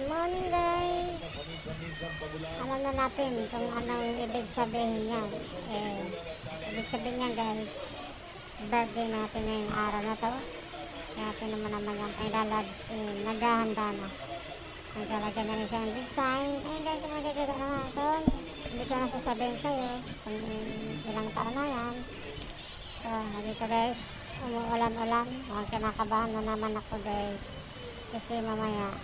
Morning guys! Alam na natin kung anong ibig sabihin niya. Ibig sabihin niya guys, birthday natin ngayong araw na to. Kaya naman yung Pailalads, naghahanda na. Naglalagay na rin siyang design. Ayun guys, magkakita naman ito. Hindi ko na sasabihin sa'yo kung ilang taon na yan. So, dito guys, umuulan-ulan. Kinakabahan na naman ako guys. Kasi mamaya,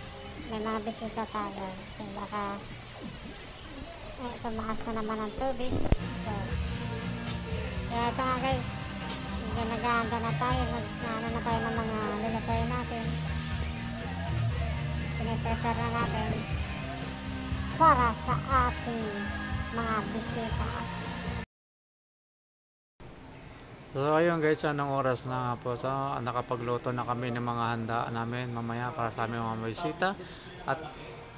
may mga bisita tayo. So, baka tumaas na naman ang tubig. So, kaya ito nga guys, naghahanda na tayo. Ano na tayo ng mga lulutuin natin. Piniprepare na natin para sa ating mga bisita. So ayun guys, anong oras na nga po. So nakapagluto na kami ng mga handa namin mamaya para sa aming mga bisita. At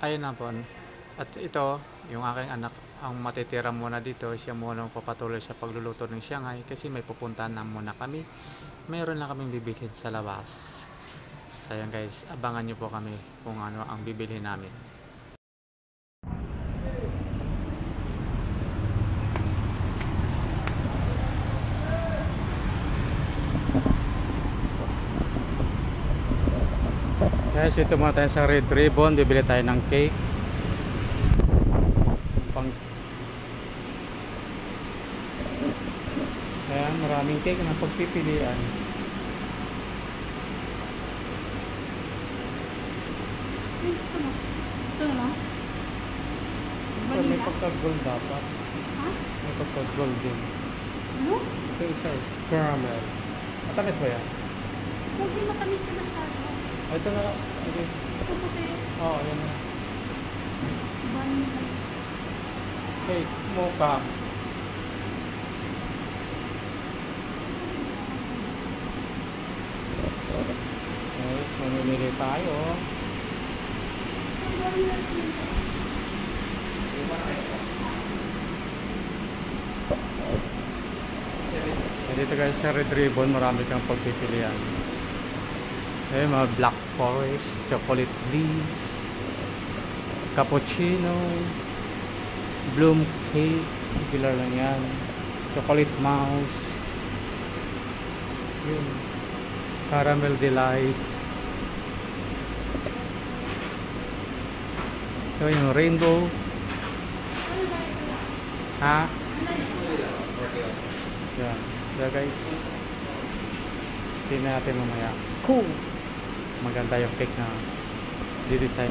ayun na po. At ito, yung aking anak ang matitira muna dito. Siya muna papatuloy sa pagluluto ng Shanghai kasi may pupuntahan na muna kami. Mayroon na kaming bibilhin sa labas. So ayun guys, abangan nyo po kami kung ano ang bibilhin namin. Guys, ito muna tayo sa Red Ribbon. Bibili tayo ng cake. Ayan, maraming cake na pagpipilian. Ito na? Ito, may pagka-gold dapat. Ha? May pagka-gold din. Ano? Ito isa, caramel. Matamis ba yan? Hindi matamis na masyado. Ito na lang. Okay. Ito puti. Oo, yan na. Vanilla. Cake, mocha. Guys, mamimili tayo. Dito guys sa Red Ribbon, marami kang pagpipilian. Mga Black Forest, Chocolate Bliss, Cappuccino, Bloom Cake, regular lang yan, Chocolate Mouse, yun, Caramel Delight, ito yung Rainbow, ha? Yan, yeah, guys, tingnan natin mamaya. Cool! Maganda yung cake na di-design.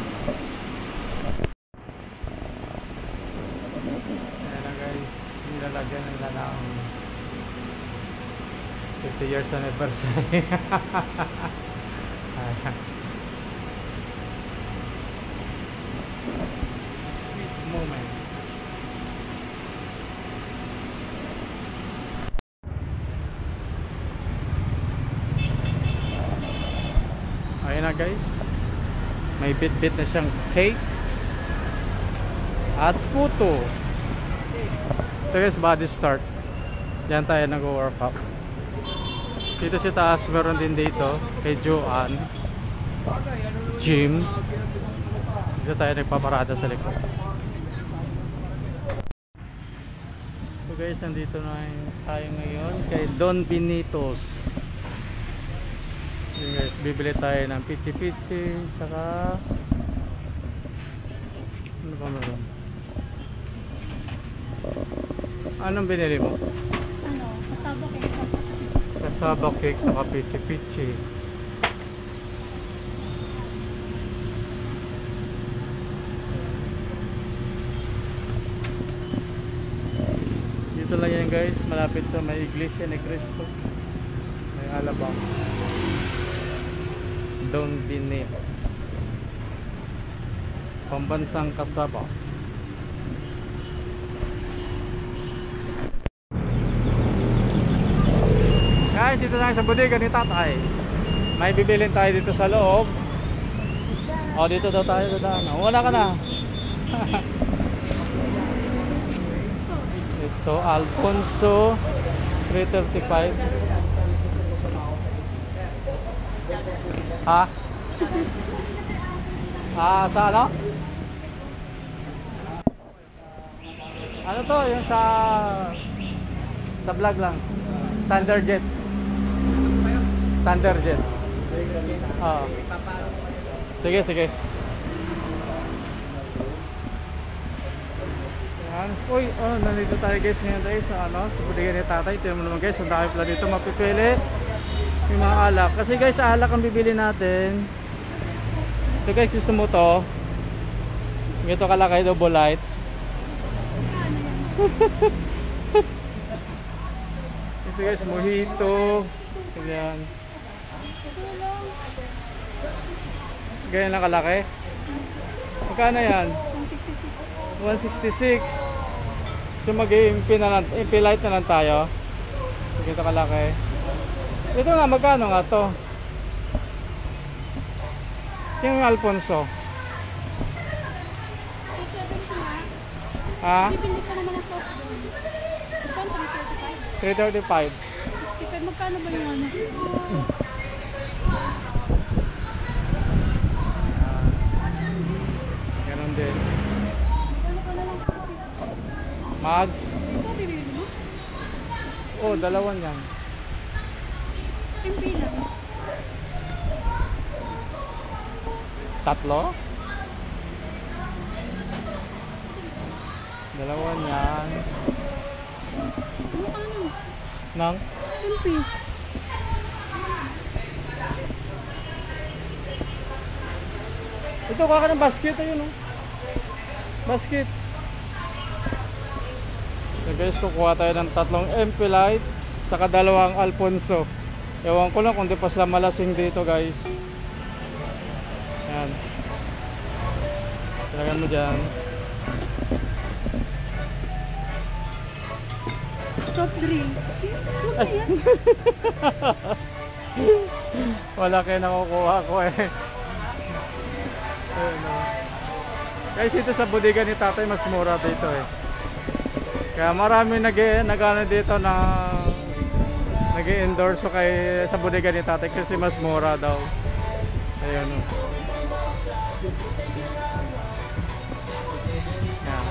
Ayan na guys, nilalagyan nila ng 50 years anniversary. Sweet moment. Ayan na guys, may bit-bit na siyang cake at puto. Ito guys, body start. Yan tayo nag-workout. Dito sa taas meron din dito kay Joanne gym. Dito tayo nagpaparada sa likod. So guys, nandito na tayo ngayon kay Don Benitos. Guys, bibili tayo ng pichi-pichi, saka ano ba meron? Anong binili mo? Ano? Kasaba cake. Kasaba cake, saka pichi-pichi. Dito lang yan guys, malapit sa may Iglesia ni Cristo, may Alabang. Don Benitos, pambansang kasaba. Guys, dito tayo sa bodega ni tatay. May bibilin tayo dito sa loob. O, dito daw tayo dadaan. Wala ka na. Ito, Alfonso 335. Ha? Sa ano? Ano to? Yung sa vlog lang. Thunderjet. Thunderjet. Oo. Sige, sige. Yan. Uy, nandito tayo guys ngayon tayo sa sa budigan ni tatay. Tignan mo naman guys, ang dami pala dito mapipili. Yung mga alak. Kasi guys, alak ang bibili natin. Ito guys, gusto mo to. Ito kalakay, double lights. Ito guys, mojito. Ganyan. Ganyan lang kalaki. Magkano yan? 166. So mag-i-MP light na lang tayo. Ito kalaki. Ito nga, magkano nga to? Yung Alfonso. Ha? Bibili ka naman ng soft drinks. Magkano? 335. 65. Magkano ba yung ano? Ganon din. Magkano ka na lang Mag? ito bibili mo? Oh, dalawan yan. MP lang. Tatlo? Dalawan yan. Magkano? Nang? MP. Ito, kaka ng basket. Ayun oh. Basket. So guys, kukuha tayo ng tatlong MP lights saka dalawang Alfonso. Ewan ko lang kung di pa sila malasing dito guys. Yan. Talagan mo dyan. Soft drinks. Ano yan? Wala kayo nakukuha ko eh. Ayun, oh. Guys, dito sa bodega ni tatay mas mura dito eh. Kaya marami nag-ano dito na nag-endorse kay sa bodega ni tatay kasi mas mura daw. Ayun oh. Yan.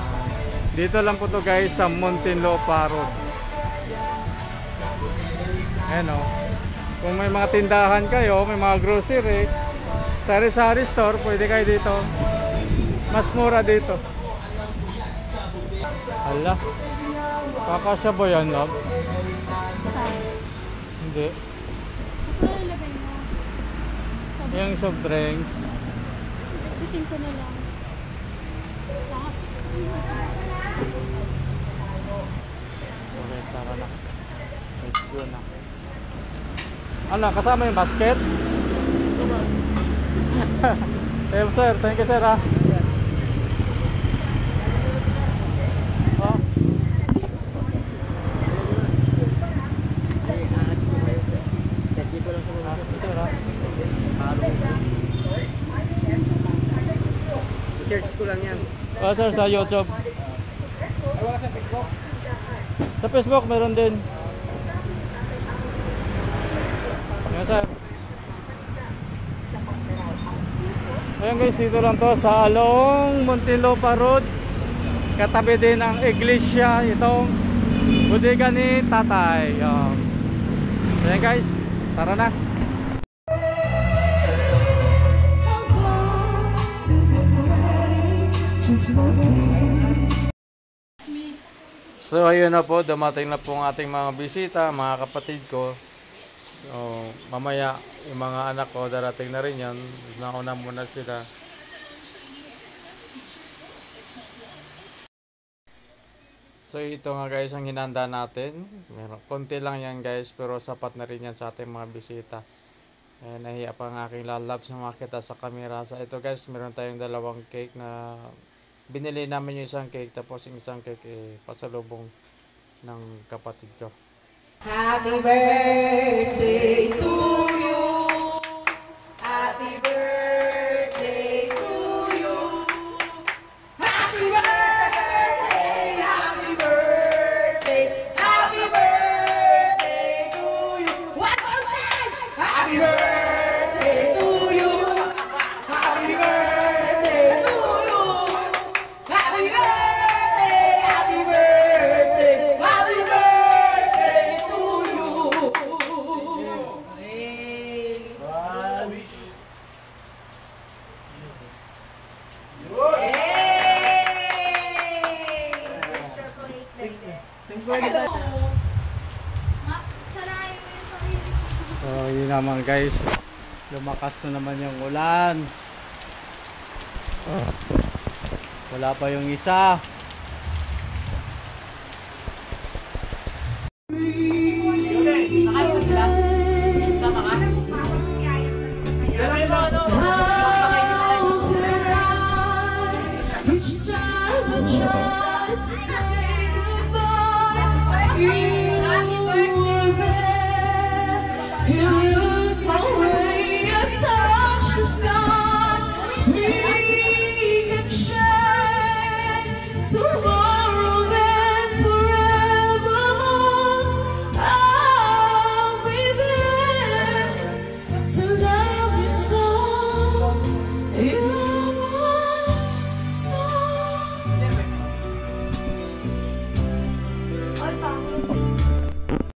Dito lang po to guys sa Muntinlupa Road. Ayan oh. Kung may mga tindahan kayo, may mga grocery, sari-sari store, pwede kayo dito. Mas mura dito. Hala. Kakasya ba yan, love? Hindi. Ano ilagay mo? Yung soft drinks. Bitin ko na lang. Okay, tara na. Let's go na. Ano, kasama yung basket? Eh, sir. Thank you, sir, ha? Oh. Search ko lang yan. Oh, sir, sa YouTube. Sa Facebook, meron din. Yan, sir. Ayan guys, dito lang to sa along Muntinlupa Road. Katabi din ang iglesia, itong bodega ni tatay. Ayan guys, tara na. So ayun na po, dumating na po ang ating mga bisita, mga kapatid ko. So, mamaya yung mga anak ko darating na rin yan. Nauna muna sila. So ito nga guys ang hinanda natin. Meron, konti lang yan guys pero sapat na rin yan sa ating mga bisita. Nahiya pa ang aking lalabs na makita sa camera. Sa ito guys, meron tayong dalawang cake na binili namin yung isang cake. Tapos yung isang cake pasalubong ng kapatid ko. Happy birthday to you. Happy birthday to you. Happy birthday, happy birthday, happy birthday to you. One more time. Happy birthday to you. Happy birthday Ayun naman guys, lumakas na naman yung ulan. Wala pa yung isa. So